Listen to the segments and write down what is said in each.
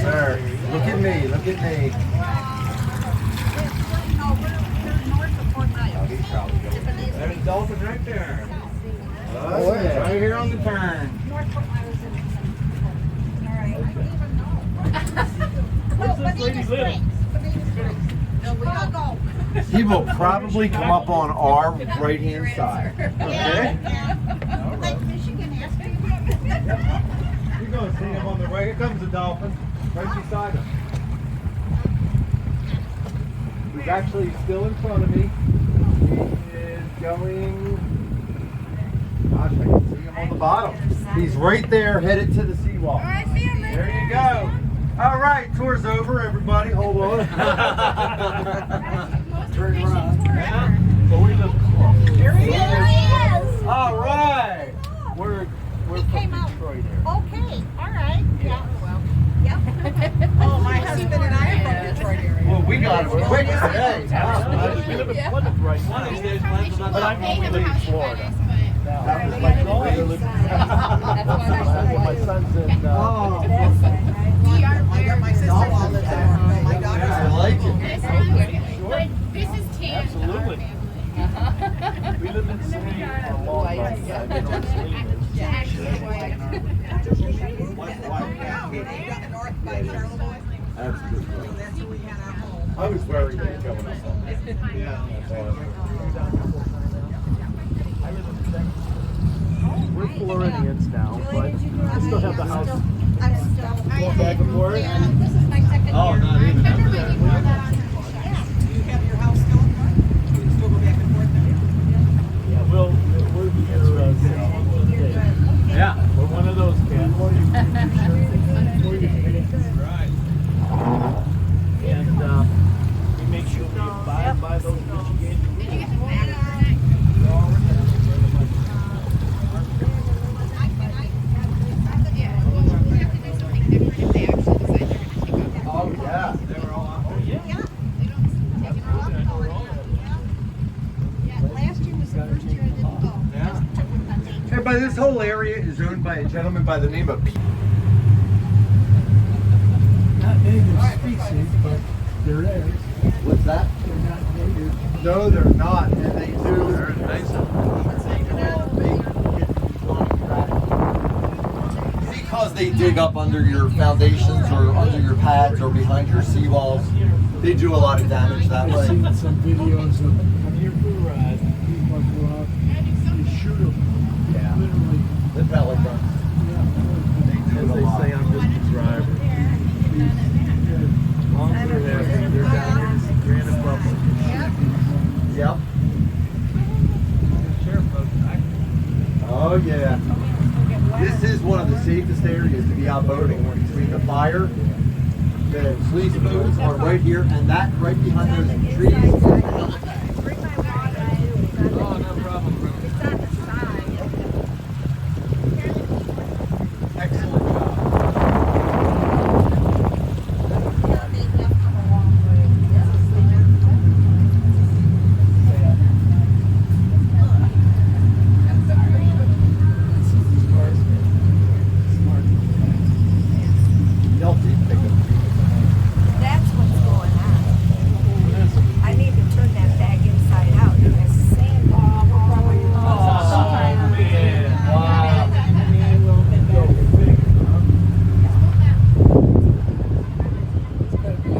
sir. Look at me. Look at me. There's a dolphin right there. Oh, yeah. Right here on the turn. Where's this lady live? He will probably come up on our right-hand side. Okay? Like Michigan asked me. You're going to see him on the right. Here comes the dolphin. Right beside him. He's actually still in front of me. He is going... Gosh, I can see him on the bottom. He's right there, headed to the seawall. There you go. All right, tour's over, everybody. Hold on. Turn around. Yeah. So we look close. Here he is. All right. We're He from came out. Detroit here. Okay, all right. Yeah, well, yep. Oh, my husband and I are from Detroit area. Well, we got it quick today. We live in Plymouth right now. But I'm only in Florida. That was like My son's in My sister-in-law lives there. My daughter. I like it. But this is tan. Absolutely. We lived in Saline for a long time. Yeah, you know what Saline is. North by Charlevoix. That's good. That's where we had our home. I was worried he was going up. We're Floridians now, but we still have the house. I'm still. Going back and forth. Yeah, this is my second year. Oh, not even. Yeah. Do you have your house still? You can still go back and forth there? Yeah, we're here 6 months a day. Yeah. We're one of those cats. Right. And we make sure we abide by those Michigan rules. Oh, yeah. Last year was the first year I didn't go. Everybody, this whole area is owned by a gentleman by the name of Pete. Not native species, but they're eggs. What's that? They're not native. No, they're not, and they do. They're invasive. Because they dig up under your foundations or under your pads or behind your seawalls, they do a lot of damage that I've way. seen some videos of Here for a ride. people go out, you shoot them, Yeah. literally. The pellet guns. As they say, I'm just a driver. Long as they're happy, they're down here to see Grand and Buffalo. Yep. Sheriff folks, Oh, yeah. This is one of the safest areas to be out boating between the fire. The police boats are right here, and that right behind those trees. oh, no problem. Excellent job. Y'all did pick up. That's what's going on. I need to turn that bag inside out. Because sand all over your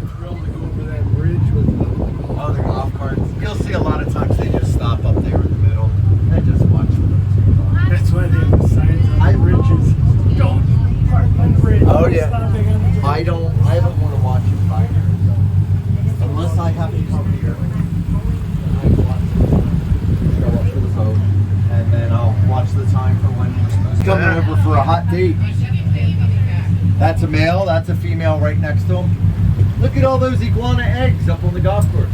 Thrilled to go over that bridge with them. Oh, the golf carts. You'll see a lot of times they just stop up there in the middle and just watch them. That's why they have the signs on the bridges. Don't park on the bridge. Oh, yeah. Stopping on the bridge. I don't want to watch it by here. Unless I have to come here. I watch the time, show up for the boat, and then I'll watch the time for when we're supposed to come over for a hot date. That's a male, that's a female right next to him. Look at all those iguana eggs up on the golf course.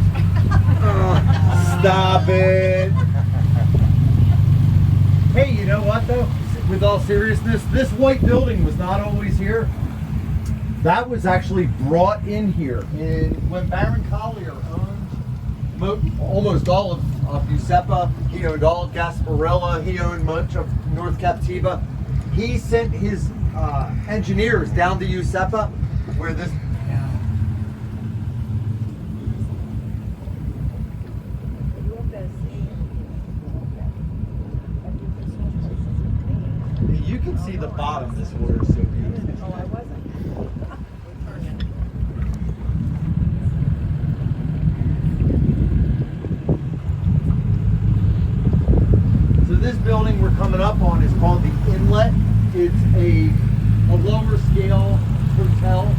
Stop it. Hey, you know what though? With all seriousness, this white building was not always here. That was actually brought in here when Baron Collier owned almost all of Giuseppe. He owned all of Gasparilla. He owned much of North Captiva. He sent his engineers down to Giuseppe where this. You can see the bottom. This water is so beautiful. Oh, I wasn't. So this building we're coming up on is called the Inlet. It's a lower scale hotel,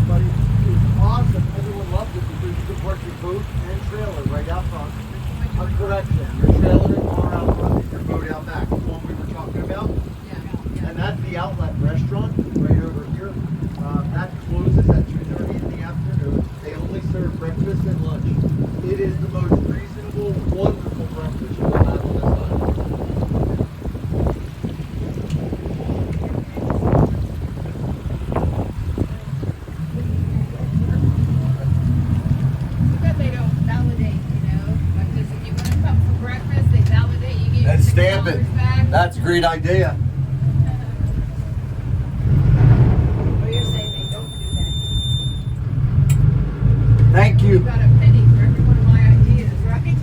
but it's awesome. Everyone loves it because you can park your boat and trailer right out front. Correction, your trailer and car out front and your boat out back. The one we were talking about. And that's the Outlet restaurant right over here. That closes at 2:30 in the afternoon. They only serve breakfast and lunch. It is the most reasonable, wonderful breakfast you'll have on this island. I bet they don't validate, you know. Like just if you want to come for breakfast, they validate. You get And $6 stamp it. back. That's a great idea. Well, you're saying they don't do that. Thank You you. got a penny for every one of my ideas, right?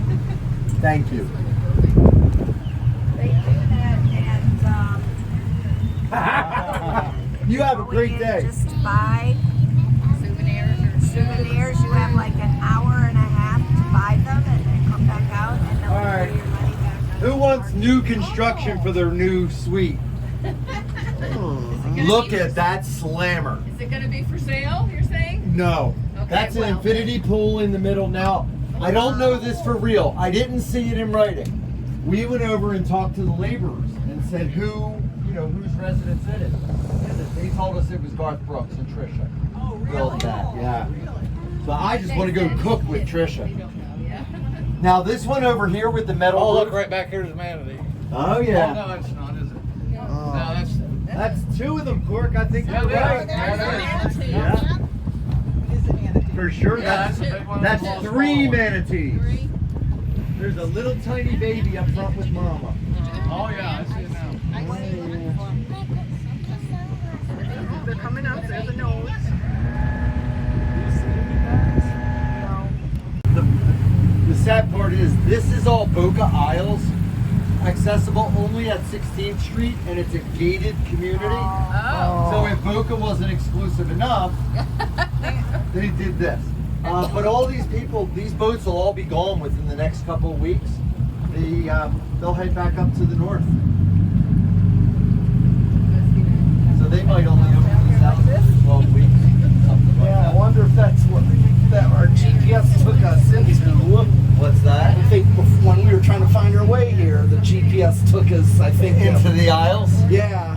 Thank you. They do that, and You have a great going in day. just to buy Souvenirs or souvenirs. You have like an hour and a half to buy them, and then come back out, and then All right. give you your money back. on Who the wants card. new construction for their new suite? Look at that slammer. Is it going to be for sale, you're saying? No. Okay, That's an well. infinity pool in the middle. Now, I don't know this for real. I didn't see it in writing. We went over and talked to the laborers and said whose residence it is. And they told us it was Garth Brooks and Trisha. Oh, really? Built that, yeah. Really? So I just want to go cook with Trisha. We don't know, yeah. Now this one over here with the metal Oh, look, roof. right back here's Manatee. Oh Oh, yeah. no, it's not, is it? No. Oh. No, that's... That's two of them, Cork. I think Yeah, you're yeah, right. yeah, Yeah. For sure, Yeah, that's that's a big one. that's Small three one. manatees. Three? There's a little tiny baby up front with mama. Oh, yeah, I see it now. They're coming up. There's the nose. The sad part is this is all Boca Isles, accessible only at 16th Street, and it's a gated community. Oh. So if Boca wasn't exclusive enough, they did this. But all these people, these boats will all be gone within the next couple of weeks. They'll head back up to the north. So they might only open this out for 12 weeks. Something like Yeah, I that. wonder if that's what that our GPS took us into. What's that? I think when we were trying to find our way here, the GPS took us, I think, Into the Isles? yeah.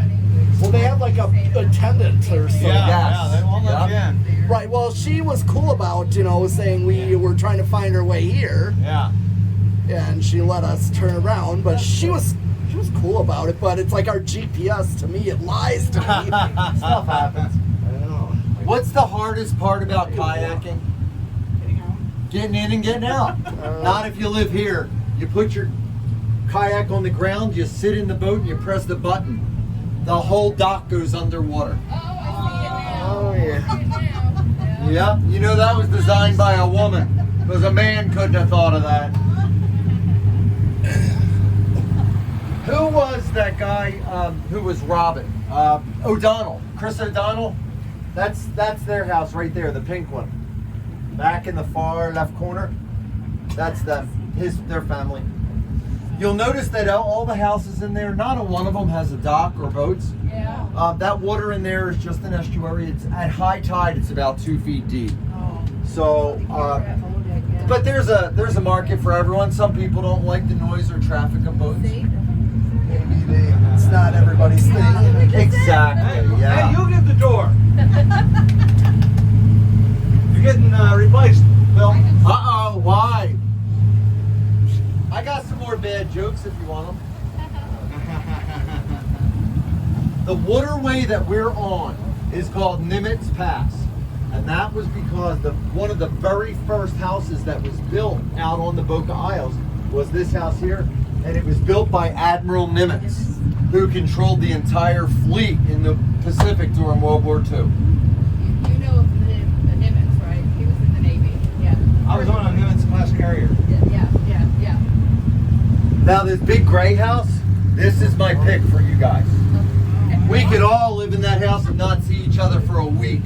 Well, they had like a attendant or something. Yeah. they won't let Yeah. you in. Right. Well, she was cool about, saying we were trying to find our way here, Yeah. and she let us turn around. But she was cool about it. But it's like our GPS to me, it lies to me. Stuff happens. I know. What's the hardest part about kayaking? Getting in and getting out. Not if you live here. You put your kayak on the ground, you sit in the boat, and you press the button. The whole dock goes underwater. Oh, I Oh yeah. see it now. Yep. You know that was designed by a woman, because a man couldn't have thought of that. Who was that guy who was robbing? O'Donnell. Chris O'Donnell? That's their house right there, the pink one. Back in the far left corner. That's them. Their family. You'll notice that all the houses in there, not a one of them has a dock or boats. Yeah. That water in there is just an estuary. It's at high tide. It's about 2 feet deep. So, but there's a market for everyone. Some people don't like the noise or traffic of boats. Maybe it's not everybody's thing. Exactly. Yeah. Hey, you get the door. You're getting replaced, Bill. Uh-oh. Why? I got some more bad jokes if you want them. The waterway that we're on is called Nimitz Pass. And that was because one of the very first houses that was built out on the Boca Isles was this house here. And it was built by Admiral Nimitz, who controlled the entire fleet in the Pacific during World War II. You know I was on a Newman's class carrier. Yeah. Now this big gray house, this is my pick for you guys. We could all live in that house and not see each other for a week.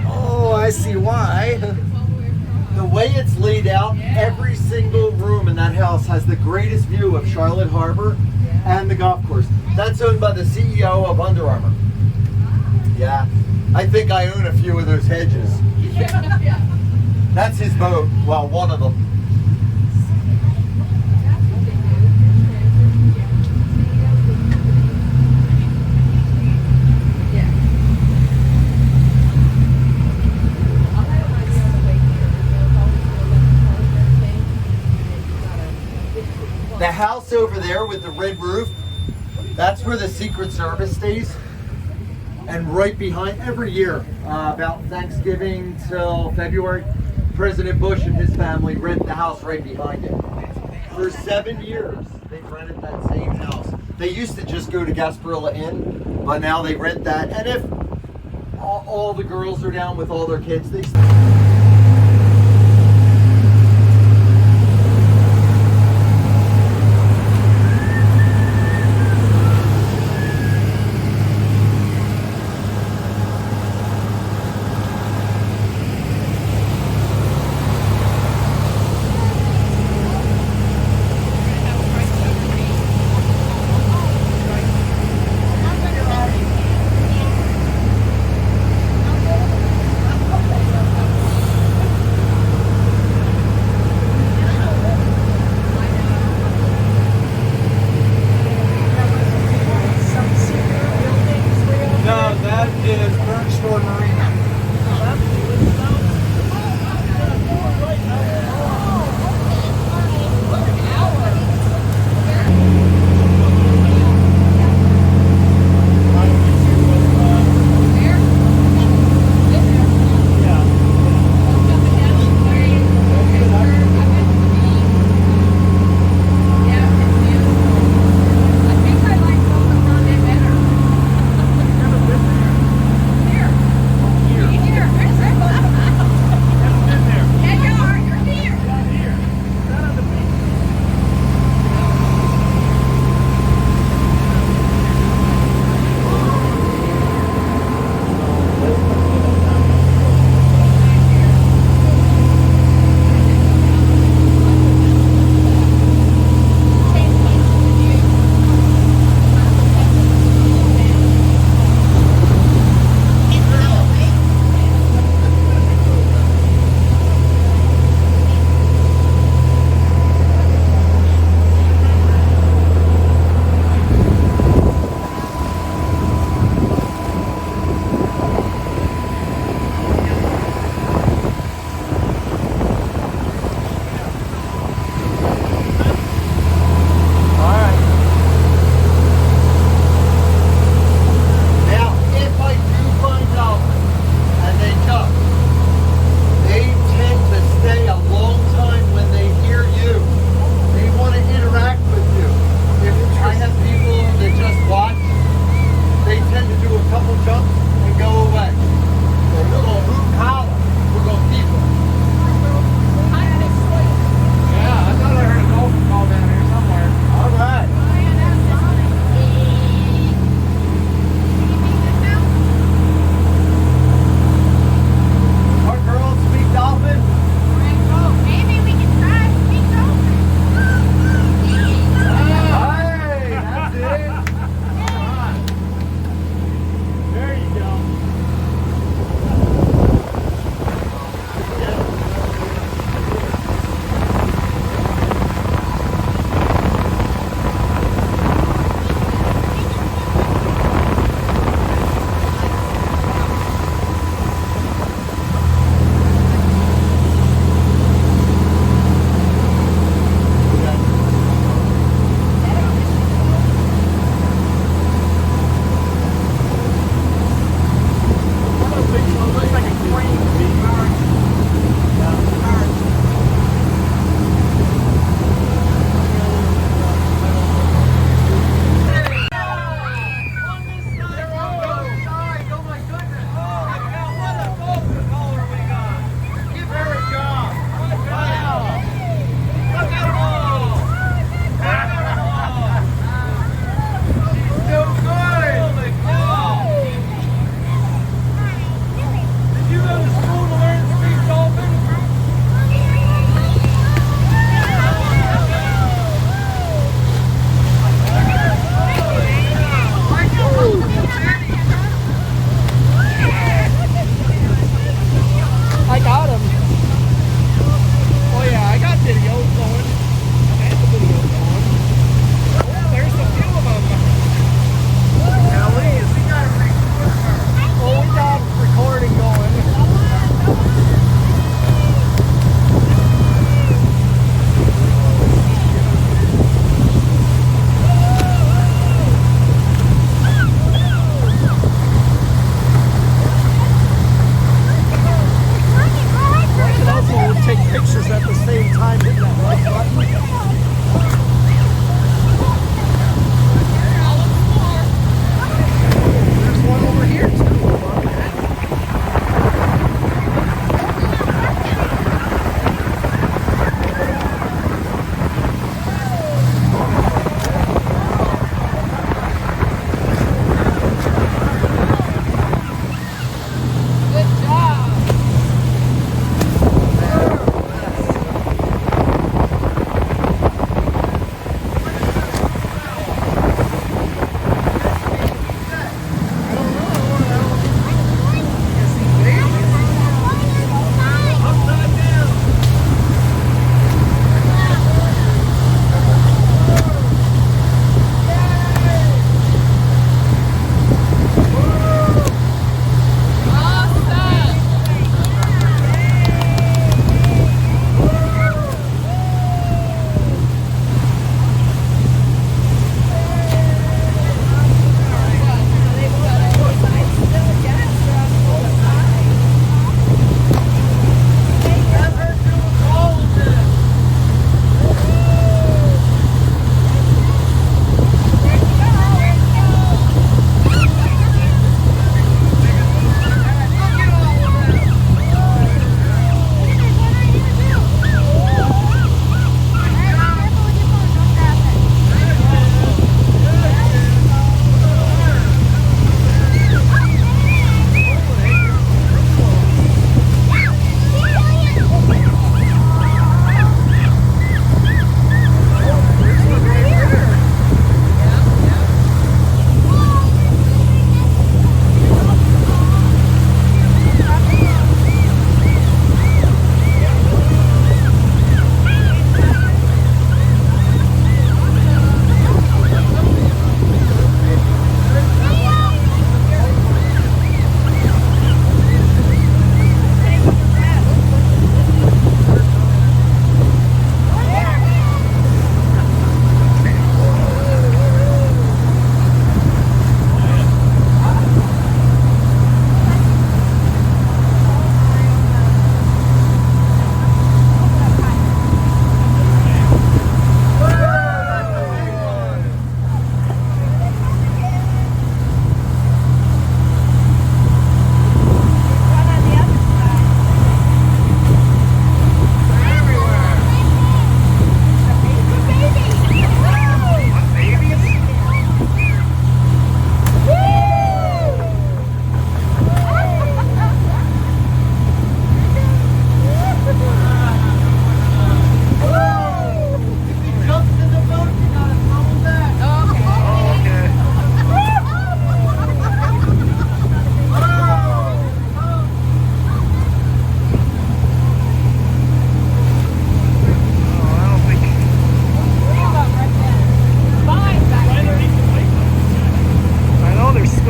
Oh, I see why. The way it's laid out, every single room in that house has the greatest view of Charlotte Harbor and the golf course. That's owned by the CEO of Under Armour. Yeah, I think I own a few of those hedges. That's his boat. Well, one of them. The house over there with the red roof, that's where the Secret Service stays. And right behind, every year, about Thanksgiving till February, President Bush and his family rent the house right behind it. For 7 years, they've rented that same house. They used to just go to Gasparilla Inn, but now they rent that. And if all the girls are down with all their kids, they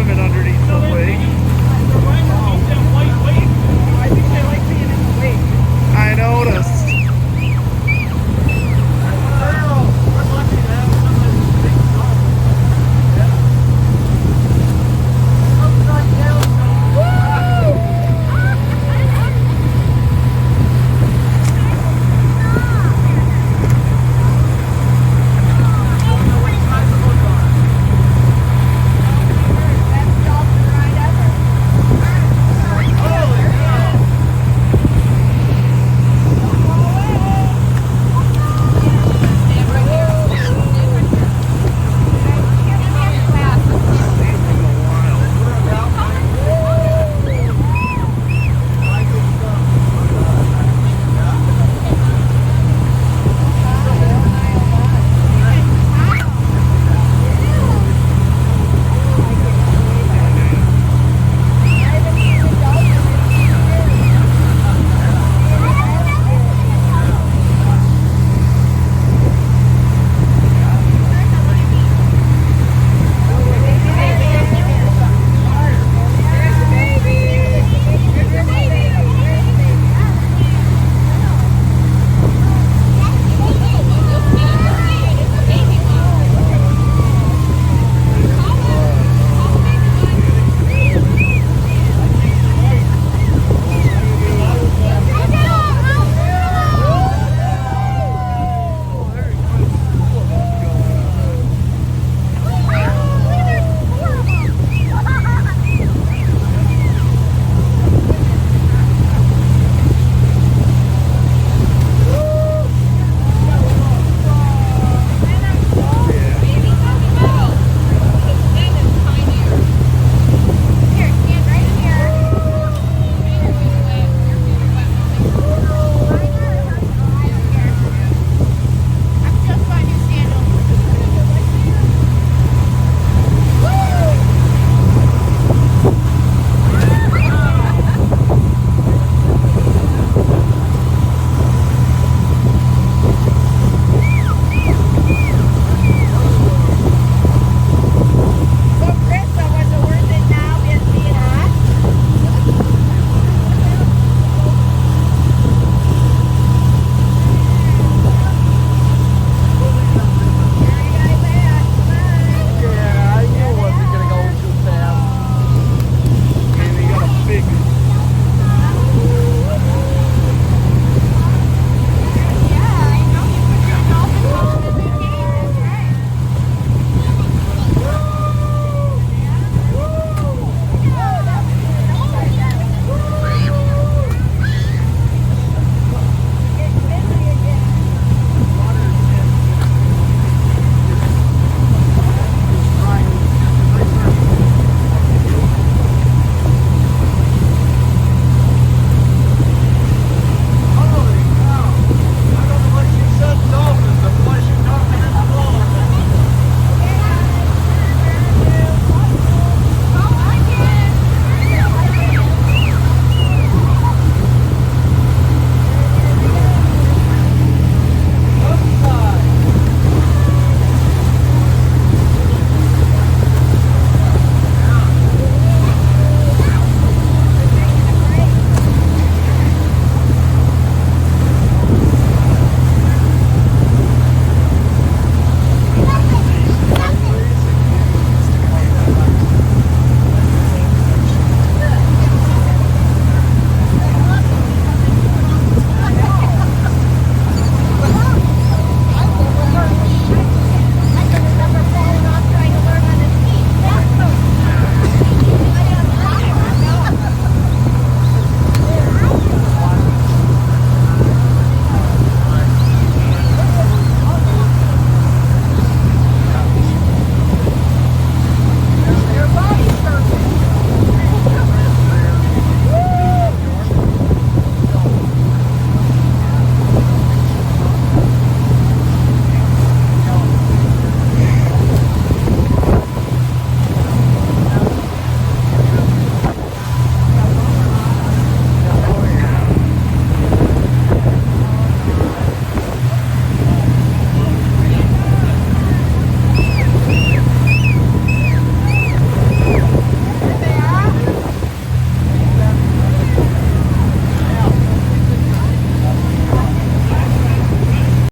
limit underneath the wing.